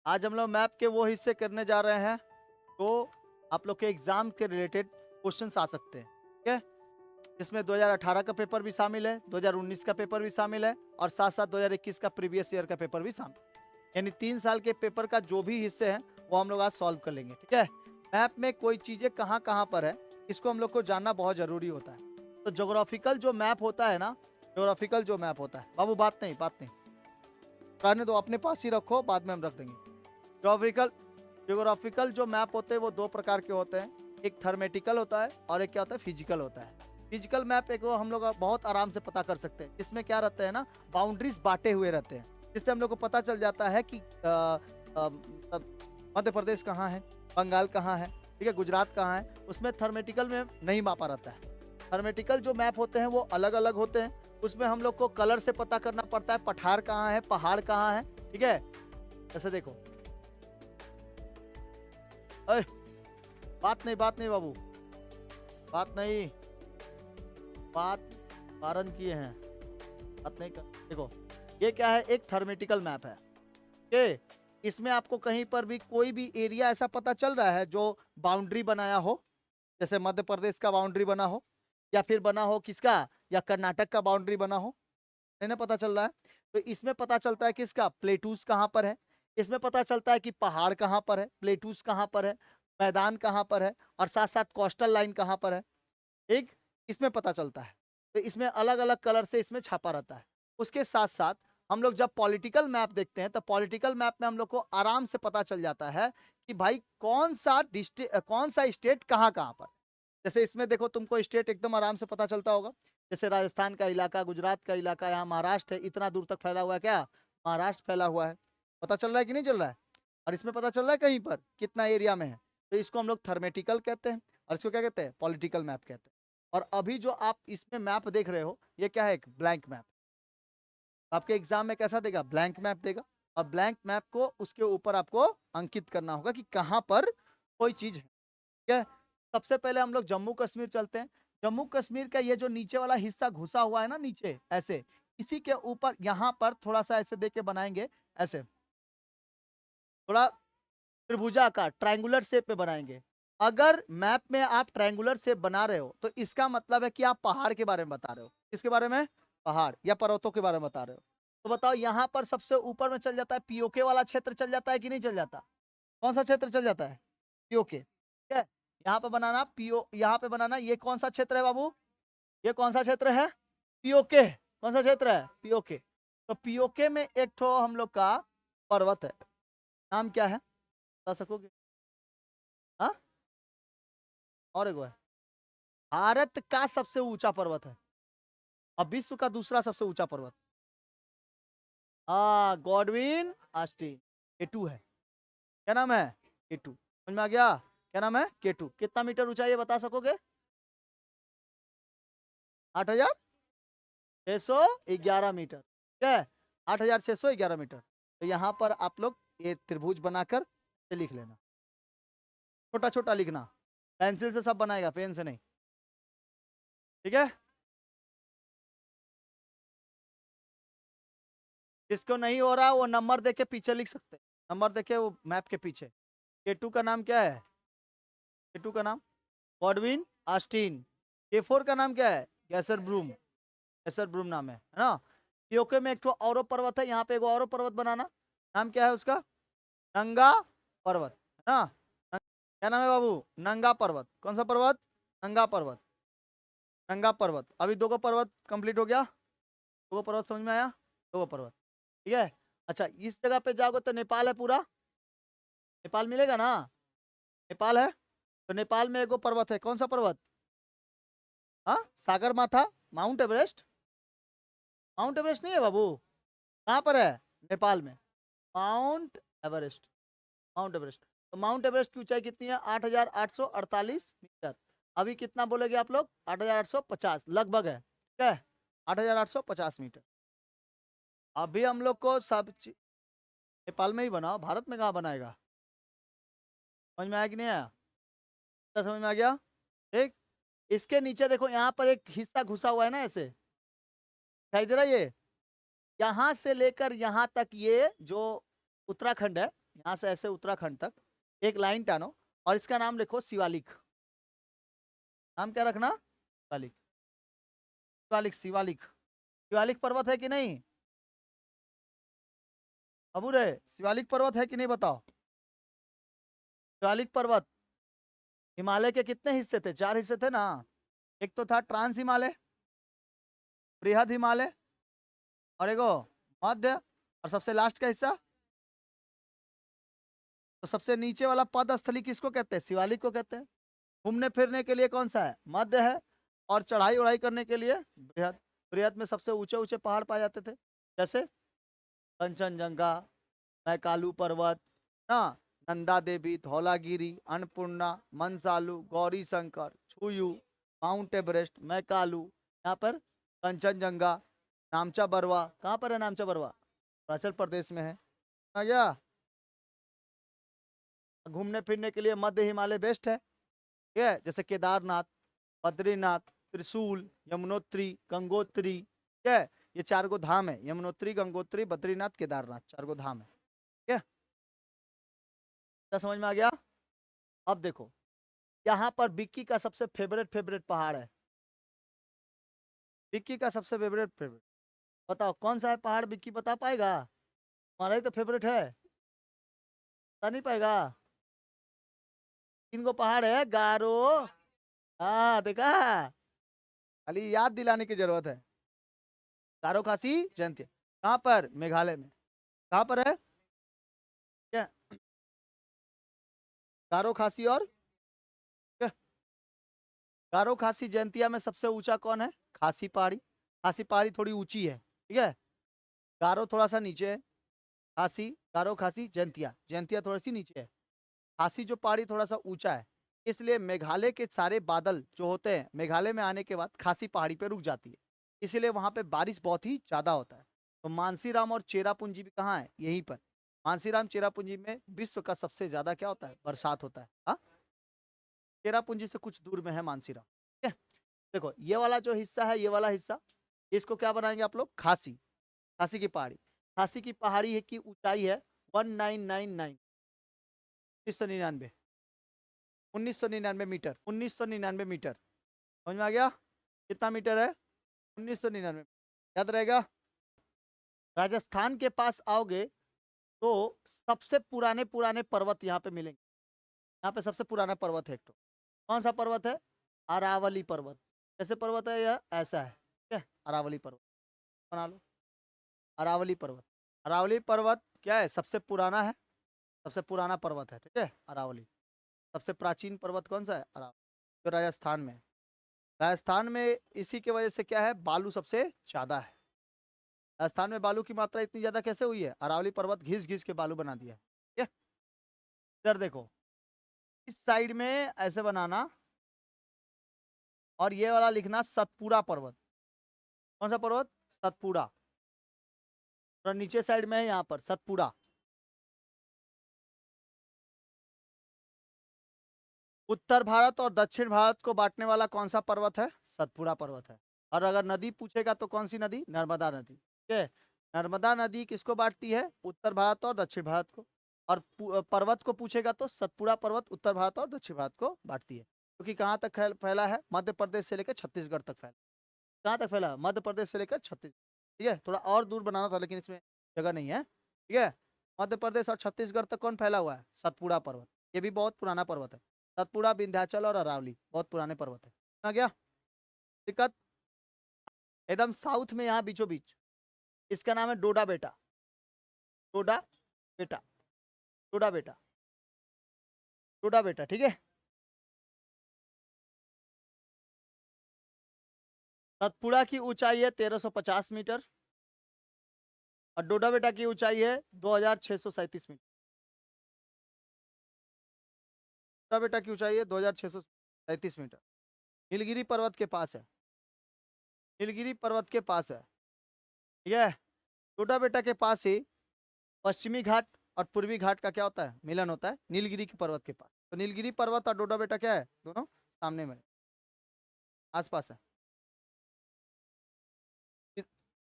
आज हम लोग मैप के वो हिस्से करने जा रहे हैं तो आप लोग के एग्जाम के रिलेटेड क्वेश्चंस आ सकते हैं। ठीक है, इसमें 2018 का पेपर भी शामिल है, 2019 का पेपर भी शामिल है और साथ साथ 2021 का प्रीवियस ईयर का पेपर भी शामिल है। यानी 3 साल के पेपर का जो भी हिस्से हैं वो हम लोग आज सॉल्व कर लेंगे। ठीक है, मैप में कोई चीज़ें कहाँ कहाँ पर है इसको हम लोग को जानना बहुत ज़रूरी होता है। तो जोग्राफिकल जो मैप होता है ना, जोग्राफिकल जो मैप होता है, बाबू बात नहीं रहने दो, अपने पास ही रखो, बाद में हम रख देंगे। जोग्राफिकल जो मैप होते हैं वो 2 प्रकार के होते हैं, एक थर्मेटिकल होता है और एक क्या होता है, फिजिकल होता है। फिजिकल मैप एक वो हम लोग बहुत आराम से पता कर सकते हैं। इसमें क्या रहता है ना, बाउंड्रीज बांटे हुए रहते हैं, जिससे हम लोग को पता चल जाता है कि मध्य प्रदेश कहाँ है, बंगाल कहाँ है, ठीक है, गुजरात कहाँ है। उसमें थर्मेटिकल में नहीं मापा रहता है। थर्मेटिकल जो मैप होते हैं वो अलग अलग होते हैं, उसमें हम लोग को कलर से पता करना पड़ता है पठार कहाँ है, पहाड़ कहाँ है। ठीक है, ऐसे देखो, अरे बात नहीं बाबू, बात नहीं, बात कारण किए हैं, बात नहीं कर। देखो ये क्या है, एक थर्मेटिकल मैप है। ओके, इसमें आपको कहीं पर भी कोई भी एरिया ऐसा पता चल रहा है जो बाउंड्री बनाया हो, जैसे मध्य प्रदेश का बाउंड्री बना हो या फिर बना हो किसका, या कर्नाटक का बाउंड्री बना हो, नहीं ना पता चल रहा है। तो इसमें पता चलता है किसका, प्लेटूस कहाँ पर है, इसमें पता चलता है कि पहाड़ कहाँ पर है, प्लेटूस कहाँ पर है, मैदान कहाँ पर है और साथ साथ कोस्टल लाइन कहाँ पर है। ठीक, इसमें पता चलता है। तो इसमें अलग अलग कलर से इसमें छापा रहता है। उसके साथ साथ हम लोग जब पॉलिटिकल मैप देखते हैं तो पॉलिटिकल मैप में हम लोग को आराम से पता चल जाता है कि भाई कौन सा डिस्ट्रिक्ट, कौन सा स्टेट कहाँ कहाँ पर। जैसे इसमें देखो तुमको स्टेट एकदम आराम से पता चलता होगा, जैसे राजस्थान का इलाका, गुजरात का इलाका, यहाँ महाराष्ट्र है, इतना दूर तक फैला हुआ है, क्या महाराष्ट्र फैला हुआ है, पता चल रहा है कि नहीं चल रहा है। और इसमें पता चल रहा है कहीं पर कितना एरिया में है। तो इसको हम लोग थर्मेटिकल कहते हैं और इसको क्या कहते हैं, पॉलिटिकल मैप कहते हैं। और अभी जो आप इसमें मैप देख रहे हो ये क्या है, एक ब्लैंक मैप। आपके एग्जाम में कैसा देगा, ब्लैंक मैप देगा। और ब्लैंक मैप को उसके ऊपर आपको अंकित करना होगा कि कहाँ पर कोई चीज है। ठीक है, सबसे पहले हम लोग जम्मू कश्मीर चलते हैं। जम्मू कश्मीर का ये जो नीचे वाला हिस्सा घुसा हुआ है ना नीचे, ऐसे इसी के ऊपर यहाँ पर थोड़ा सा ऐसे देके बनाएंगे, ऐसे थोड़ा त्रिभुजाकार ट्रायंगुलर शेप में बनाएंगे। अगर मैप में आप ट्रायंगुलर शेप बना रहे हो तो इसका मतलब है कि आप पहाड़ के बारे में बता रहे हो। किसके बारे में, पहाड़ या पर्वतों के बारे में बता रहे हो। तो बताओ यहाँ पर सबसे ऊपर में चल जाता है पीओके वाला क्षेत्र, चल जाता है कि नहीं चल जाता, कौन सा क्षेत्र चल जाता है, पीओके। ठीक है, यहाँ पे बनाना पीओ, यहाँ पे बनाना, ये कौन सा क्षेत्र है बाबू, ये कौन सा क्षेत्र है, पीओके। कौन सा क्षेत्र है, पीओके। तो पीओके में एक ठो हम लोग का पर्वत है, नाम क्या है बता सकोगे, हाँ, और एक है, भारत का सबसे ऊंचा पर्वत है और विश्व का दूसरा सबसे ऊंचा पर्वत, हाँ, गॉडविन आस्टीन, केटू है। क्या नाम है, केटू। समझ में आ गया, क्या नाम है, केटू। कितना मीटर ऊंचाई है बता सकोगे, 8,611 मीटर। ठीक है, 8,611 मीटर। तो यहाँ पर आप लोग ये त्रिभुज बनाकर लिख लेना, छोटा छोटा लिखना, पेंसिल से सब बनाएगा, पेन से नहीं। ठीक है, जिसको नहीं हो रहा वो नंबर देके पीछे लिख सकते हैं, नंबर देके वो मैप के पीछे। केटू का नाम क्या है, केटू का नाम गॉडविन आस्टीन। के4 का नाम क्या है, गैसर ब्रूम, गैसर ब्रूम नाम है ना। पीओके में एक तो और पर्वत है, यहाँ पे एक और पर्वत बनाना, नाम क्या है उसका, नंगा पर्वत, है ना। क्या नाम है बाबू, नंगा पर्वत। कौन सा पर्वत, नंगा पर्वत, नंगा पर्वत। अभी 2 पर्वत कंप्लीट हो गया, 2 पर्वत समझ में आया, 2 पर्वत। ठीक है, अच्छा इस जगह पे जाओगे तो नेपाल है पूरा, नेपाल मिलेगा ना, नेपाल है। तो नेपाल में एगो पर्वत है, कौन सा पर्वत, हाँ, सागर माथा, माउंट एवरेस्ट। माउंट एवरेस्ट नहीं है बाबू, कहाँ पर है, नेपाल में, माउंट एवरेस्ट, माउंट एवरेस्ट। तो माउंट एवरेस्ट की ऊंचाई कितनी है, 8,848 मीटर। अभी कितना बोलेगे आप लोग, 8,850 लगभग है। ठीक है, 8,850 मीटर। अभी हम लोग को सब नेपाल में ही बनाओ, भारत में कहाँ बनाएगा। समझ में आया कि नहीं आया, क्या समझ में आ गया। ठीक, इसके नीचे देखो यहाँ पर एक हिस्सा घुसा हुआ है ना, ऐसे दिखाई दे रहा है ये, यहाँ से लेकर यहाँ तक ये जो उत्तराखंड है, यहाँ से ऐसे उत्तराखंड तक एक लाइन टानो और इसका नाम लिखो शिवालिक। नाम क्या रखना? शिवालिक। शिवालिक शिवालिक शिवालिक पर्वत है कि नहीं? अबू रे, शिवालिक पर्वत है कि नहीं बताओ? शिवालिक पर्वत हिमालय के कितने हिस्से थे? 4 हिस्से थे ना। एक तो था ट्रांस हिमालय, बृहद हिमालय, और एगो मध्य, और सबसे लास्ट का हिस्सा। तो सबसे नीचे वाला पद स्थली किसको कहते हैं? शिवालिक को कहते हैं। घूमने फिरने के लिए कौन सा है? मध्य है। और चढ़ाई उड़ाई करने के लिए बृहद। बृहद में सबसे ऊंचे ऊंचे पहाड़ पाए जाते थे, जैसे कंचनजंगा, मैकालू पर्वत ना, नंदा देवी, धौलागिरी, अन्नपूर्णा, मनसालू, गौरी शंकर, छुयू, माउंट एवरेस्ट, मैकालू। यहाँ पर कंचनजंगा, नामचा बरवा। कहाँ पर है नामचा बरवा? अरुणाचल प्रदेश में है। आ गया। घूमने फिरने के लिए मध्य हिमालय बेस्ट है, ठीक है। जैसे केदारनाथ, बद्रीनाथ, त्रिशूल, यमुनोत्री, गंगोत्री, ठीक है। ये 4 गो धाम है, यमुनोत्री, गंगोत्री, बद्रीनाथ, केदारनाथ, 4 गो धाम है, ठीक है। क्या समझ में आ गया? अब देखो, यहाँ पर विक्की का सबसे फेवरेट पहाड़ है। विक्की का सबसे फेवरेट बताओ कौन सा है पहाड़? विक्की बता पाएगा? हमारा ही तो फेवरेट है, बता नहीं पाएगा। 3 गो पहाड़ है, गारो। हाँ देखा, खाली याद दिलाने की जरूरत है। गारो, खासी, जयंती। कहाँ पर? मेघालय में। कहाँ पर है? क्या? गारो, खासी और क्या? गारो, खासी, जयंतिया में सबसे ऊंचा कौन है? खासी पहाड़ी। खासी पहाड़ी थोड़ी ऊंची है, ठीक है। गारो थोड़ा सा नीचे है। खासी, गारो, खासी, जयंतिया, जयंतिया थोड़ी सी नीचे है। खासी जो पहाड़ी थोड़ा सा ऊंचा है, इसलिए मेघालय के सारे बादल जो होते हैं मेघालय में आने के बाद खासी पहाड़ी पे रुक जाती है, इसलिए वहां पे बारिश बहुत ही ज्यादा होता है। तो मानसीराम और चेरापूंजी भी कहाँ है? यहीं पर। मानसीराम चेरापूंजी में विश्व का सबसे ज्यादा क्या होता है? बरसात होता है। हाँ, चेरापूंजी से कुछ दूर में है मानसीराम, ठीक है। देखो ये वाला जो हिस्सा है, ये वाला हिस्सा, इसको क्या बनाएंगे आप लोग? खासी। खासी की पहाड़ी। खासी की पहाड़ी है की ऊंचाई है 1999, 1999, 1999 मीटर, 1999 मीटर। समझ में आ गया? कितना मीटर है? 1999। याद रहेगा। राजस्थान के पास आओगे तो सबसे पुराने पुराने पर्वत यहाँ पे मिलेंगे। यहाँ पे सबसे पुराना पर्वत है एक तो। कौन सा पर्वत है? अरावली पर्वत। कैसे पर्वत है यह? ऐसा है, ठीक है। अरावली पर्वत बना लो। अरावली पर्वत। अरावली पर्वत क्या है? सबसे पुराना है, सबसे पुराना पर्वत है, ठीक है, अरावली। सबसे प्राचीन पर्वत कौन सा है? अरावली, जो राजस्थान में है। राजस्थान में इसी की वजह से क्या है? बालू सबसे ज्यादा है। राजस्थान में बालू की मात्रा इतनी ज्यादा कैसे हुई है? अरावली पर्वत घिस घिस के बालू बना दिया है, ठीक है। इधर देखो, इस साइड में ऐसे बनाना, और ये वाला लिखना सतपुड़ा पर्वत। कौन सा पर्वत? सतपुड़ा। और नीचे साइड में है यहाँ पर सतपुड़ा। उत्तर भारत और दक्षिण भारत को बांटने वाला कौन सा पर्वत है? सतपुड़ा पर्वत है। और अगर नदी पूछेगा तो कौन सी नदी? नर्मदा नदी, ठीक है। नर्मदा नदी किसको बांटती है? उत्तर भारत और दक्षिण भारत को। और पर्वत को पूछेगा तो सतपुड़ा पर्वत उत्तर भारत और दक्षिण भारत को बांटती है। क्योंकि कहाँ तक फैला है? मध्य प्रदेश से लेकर छत्तीसगढ़ तक फैला। कहाँ तक फैला? मध्य प्रदेश से लेकर छत्तीस, ठीक है। थोड़ा और दूर बनाना था लेकिन इसमें जगह नहीं है, ठीक है। मध्य प्रदेश और छत्तीसगढ़ तक कौन फैला हुआ है? सतपुड़ा पर्वत। ये भी बहुत पुराना पर्वत है। सतपुड़ा, विंध्याचल और अरावली बहुत पुराने पर्वत है। आ गया दिक्कत? एकदम साउथ में यहाँ बीचों बीच, इसका नाम है डोडा बेटा। डोडा बेटा, डोडा बेटा, डोडा बेटा, ठीक है। सतपुड़ा की ऊंचाई है 1350 मीटर, और डोडा बेटा की ऊंचाई है 2637 मीटर। डोडा बेटा की ऊंचाई है 2637 मीटर। नीलगिरी पर्वत के पास है, नीलगिरी पर्वत के पास है, ठीक है। डोडा बेटा के पास ही पश्चिमी घाट और पूर्वी घाट का क्या होता है? मिलन होता है नीलगिरी के पर्वत के पास। तो नीलगिरी पर्वत और डोडा बेटा क्या है? दोनों सामने में, आसपास है। इ-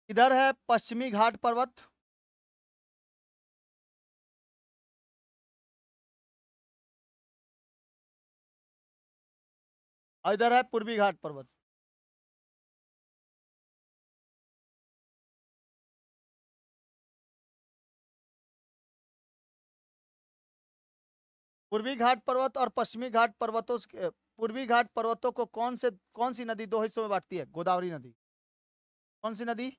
इधर है पश्चिमी घाट पर्वत, और इधर है पूर्वी घाट पर्वत। पूर्वी घाट पर्वत और पश्चिमी घाट पर्वतों पूर्वी घाट पर्वतों को कौन सी नदी दो हिस्सों में बांटती है? गोदावरी नदी। कौन सी नदी?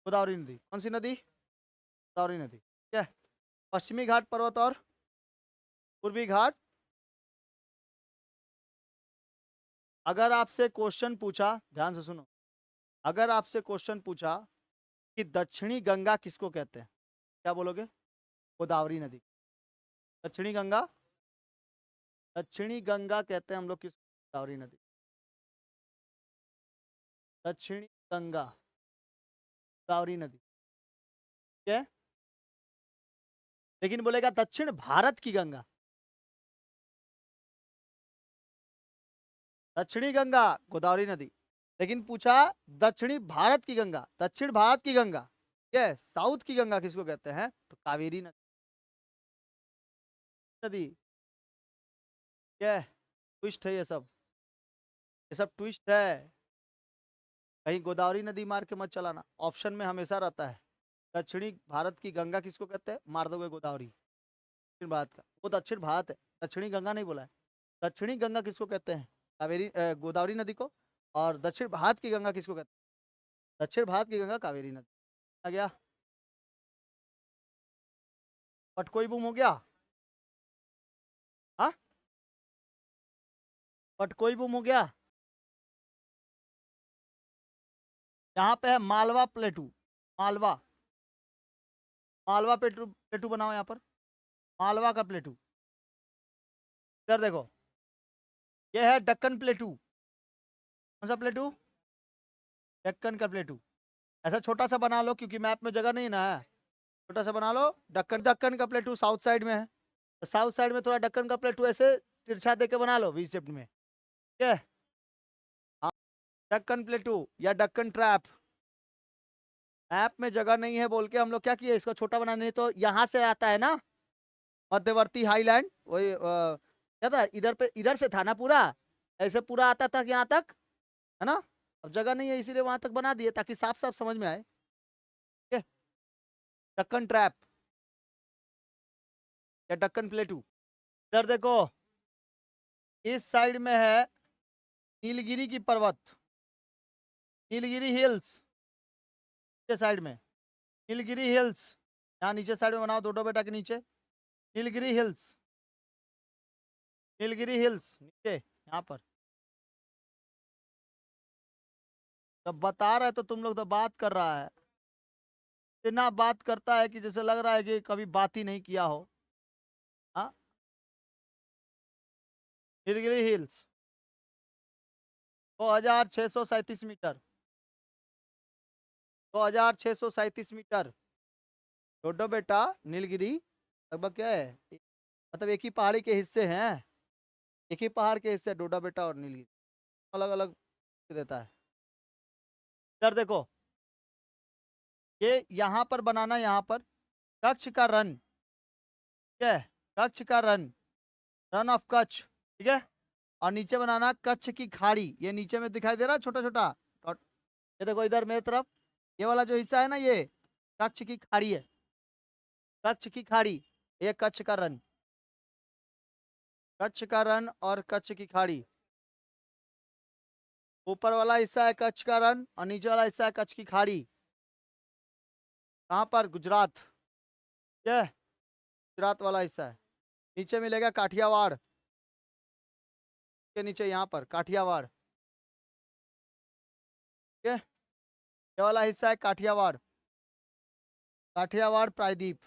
गोदावरी नदी। कौन सी नदी? गोदावरी नदी, ठीक है। पश्चिमी घाट पर्वत और पूर्वी घाट। अगर आपसे क्वेश्चन पूछा, ध्यान से सुनो, अगर आपसे क्वेश्चन पूछा कि दक्षिणी गंगा किसको कहते हैं, क्या बोलोगे? गोदावरी नदी। दक्षिणी गंगा, दक्षिणी गंगा कहते हैं हम लोग किस? गोदावरी नदी। दक्षिणी गंगा, गोदावरी नदी, ठीक है। लेकिन बोलेगा दक्षिण भारत की गंगा, दक्षिणी गंगा गोदावरी नदी। लेकिन पूछा दक्षिणी भारत की गंगा, दक्षिण भारत की गंगा, ठीक है, साउथ की गंगा किसको कहते हैं? तो कावेरी नदी, नदी, ठीक है। ट्विस्ट है ये सब ट्विस्ट है। कहीं गोदावरी नदी मार के मत चलाना, ऑप्शन में हमेशा रहता है। दक्षिणी भारत की गंगा किसको कहते हैं? मार दोगे गोदावरी। दक्षिण भारत का, वो दक्षिण भारत है, दक्षिणी गंगा नहीं बोला है। दक्षिणी गंगा किसको कहते हैं? गोदावरी नदी को। और दक्षिण भारत की गंगा किसको कहते हैं? दक्षिण भारत की गंगा कावेरी नदी। आ गया? बट कोई बुम हो गया? हाँ, बट कोई बुम हो गया। यहाँ पे है मालवा प्लेटू, मालवा, मालवा प्लेटू, प्लेटू बनाओ यहाँ पर, मालवा का प्लेटू। इधर देखो, ये है दक्कन प्लेटू। कौन सा प्लेटू? दक्कन का प्लेटू। ऐसा छोटा सा बना लो क्योंकि मैप में जगह नहीं ना है, छोटा सा बना लो। दक्कन, दक्कन का प्लेटू साउथ साइड में है, तो साउथ साइड में थोड़ा दक्कन का प्लेटू ऐसे तिरछा दे के बना लो वी शेप में, ठीक है। हाँ, दक्कन प्लेटू या दक्कन ट्रैप। मैप में जगह नहीं है बोल के हम लोग क्या किए, इसको छोटा बनाने, नहीं तो यहाँ से आता है ना मध्यवर्ती हाईलैंड, वही क्या था, इधर पे, इधर से था ना पूरा, ऐसे पूरा आता था यहाँ तक, है ना। अब जगह नहीं है इसीलिए वहां तक बना दिए ताकि साफ साफ समझ में आए, ठीक है। दक्कन ट्रैप या दक्कन प्लेटू। इधर देखो, इस साइड में है नीलगिरी की पर्वत, नीलगिरी हिल्स के साइड में, नीलगिरी हिल्स। यहाँ नीचे साइड में बनाओ, डोडो बेटा के नीचे, नीलगिरी हिल्स, नीलगिरी हिल्स नीचे यहाँ पर। जब बता रहा है तो तुम लोग तो बात कर रहा है, इतना बात करता है कि जैसे लग रहा है कि कभी बात ही नहीं किया हो। हाँ, नीलगिरी हिल्स 2637 मीटर, 2637 मीटर। डोडो बेटा, नीलगिरी लगभग क्या है, मतलब एक ही पहाड़ी के हिस्से हैं, एक ही पहाड़ के हिस्से डोडा बेटा और नीलगिरी, अलग अलग देता है। इधर देखो, ये यहाँ पर बनाना, यहाँ पर कच्छ का रन, ठीक है, कच्छ का रन, रन ऑफ कच्छ, ठीक है। और नीचे बनाना कच्छ की खाड़ी, ये नीचे में दिखाई दे रहा है छोटा छोटा डॉट। ये देखो इधर मेरे तरफ, ये वाला जो हिस्सा है ना, ये कच्छ की खाड़ी है, कच्छ की खाड़ी, ये कच्छ का रन, कच्छ का रन और कच्छ की खाड़ी। ऊपर वाला हिस्सा है कच्छ का रन और नीचे वाला हिस्सा है कच्छ की खाड़ी। कहाँ पर? गुजरात, ठीक है, गुजरात वाला हिस्सा है। नीचे मिलेगा काठियावाड़ के नीचे, यहाँ पर काठियावाड़, ठीक है। ये वाला हिस्सा है काठियावाड़, काठियावाड़ प्रायद्वीप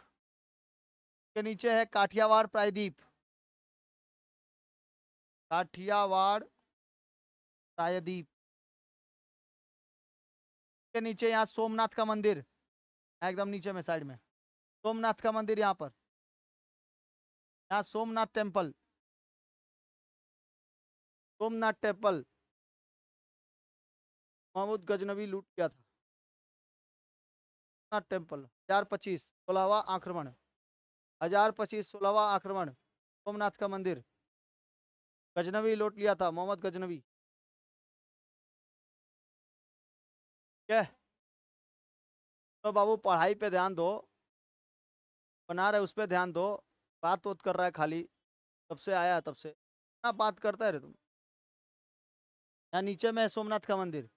के नीचे है काठियावाड़ प्रायद्वीप, काठियावाड़ प्रायद्वीप के नीचे यहाँ सोमनाथ का मंदिर, एकदम नीचे में साइड में सोमनाथ का मंदिर, यहाँ पर, यहाँ सोमनाथ टेम्पल, सोमनाथ टेम्पल महमूद गजनवी लूट किया था। सोमनाथ टेम्पल 1025 16वां आक्रमण, 1025 16वां आक्रमण, सोमनाथ का मंदिर। गजनवी लूट लिया था, मोहम्मद गजनवी। क्या तो बाबू पढ़ाई पे ध्यान दो, बना रहे उस पे ध्यान दो, बात वोत कर रहा है खाली, तब से आया तब से ना बात करता है रे तुम। यहाँ नीचे में है सोमनाथ का मंदिर,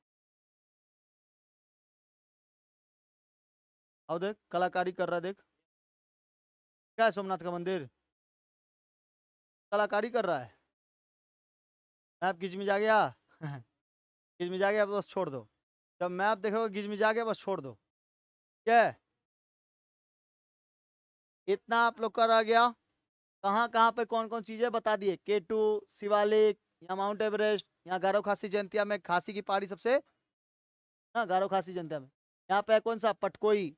आओ देख कलाकारी कर रहा है, देख क्या है सोमनाथ का मंदिर, कलाकारी कर रहा है। मैप गिजमिजा गया गिजमिजा गया बस छोड़ दो, जब मैप देखोगे गिजमिजा गया बस छोड़ दो। क्या है? इतना आप लोग का रह गया। कहाँ कहाँ पे कौन कौन चीजें बता दिए, केटू, शिवालिक, या माउंट एवरेस्ट, यहाँ गारो खासी जयंतिया में खासी की पहाड़ी सबसे, ना गारो खासी जयंतिया में। यहाँ पे कौन सा पटकोई,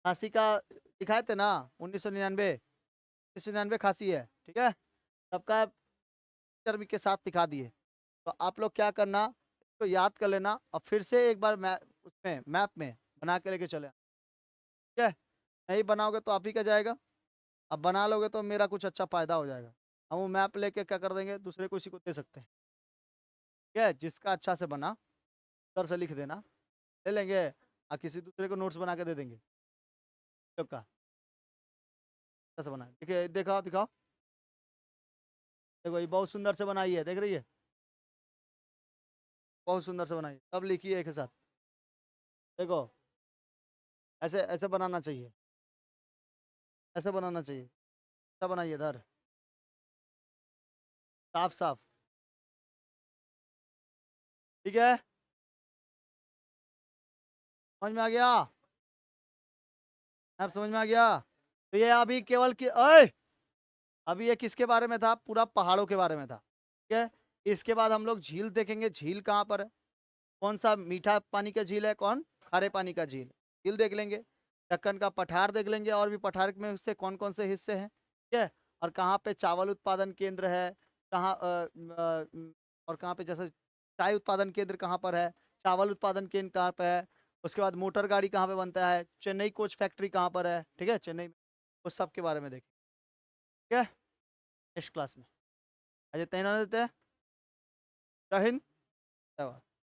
खासी का दिखाए थे ना, 1999 खासी है, ठीक है, सबका पिक्चर के साथ दिखा दिए। तो आप लोग क्या करना, तो याद कर लेना और फिर से एक बार उसमें मैप में बना के लेके चले, ठीक है। नहीं बनाओगे तो आप ही का जाएगा, अब बना लोगे तो मेरा कुछ अच्छा फायदा हो जाएगा। हम वो मैप लेके क्या कर देंगे, दूसरे को, किसी को दे सकते हैं, ठीक है। जिसका अच्छा से बना उधर से लिख देना, ले लेंगे और किसी दूसरे को नोट्स बना के दे देंगे। सबका अच्छा से बना, देखिए दिखाओ दिखाओ, देखो ये बहुत सुंदर से बनाई है, देख रही है, बहुत सुंदर से बनाई है, सब लिखिए एक साथ, देखो ऐसे ऐसे बनाना चाहिए, ऐसे बनाना चाहिए, ऐसा बनाइए इधर, साफ साफ, ठीक है। समझ में आ गया, अब समझ में आ गया। तो ये अभी केवल कि ओए, अभी ये किसके बारे में था, पूरा पहाड़ों के बारे में था, ठीक है। इसके बाद हम लोग झील देखेंगे, झील कहाँ पर है, कौन सा मीठा पानी का झील है, कौन खारे पानी का झील, झील देख लेंगे। दक्कन का पठार देख लेंगे, और भी पठार में से कौन कौन से हिस्से हैं, ठीक है। और कहाँ पे चावल उत्पादन केंद्र है, कहाँ और कहाँ पे जैसे चाय उत्पादन केंद्र कहाँ पर है, चावल उत्पादन केंद्र कहाँ पे है, उसके बाद मोटर गाड़ी कहाँ पे बनता है, चेन्नई कोच फैक्ट्री कहाँ पर है, ठीक है, चेन्नई में, उस सब के बारे में देखें, ठीक है, नेक्स्ट क्लास में। अजय तैनात देते हैं। जय हिंद, जय भारत।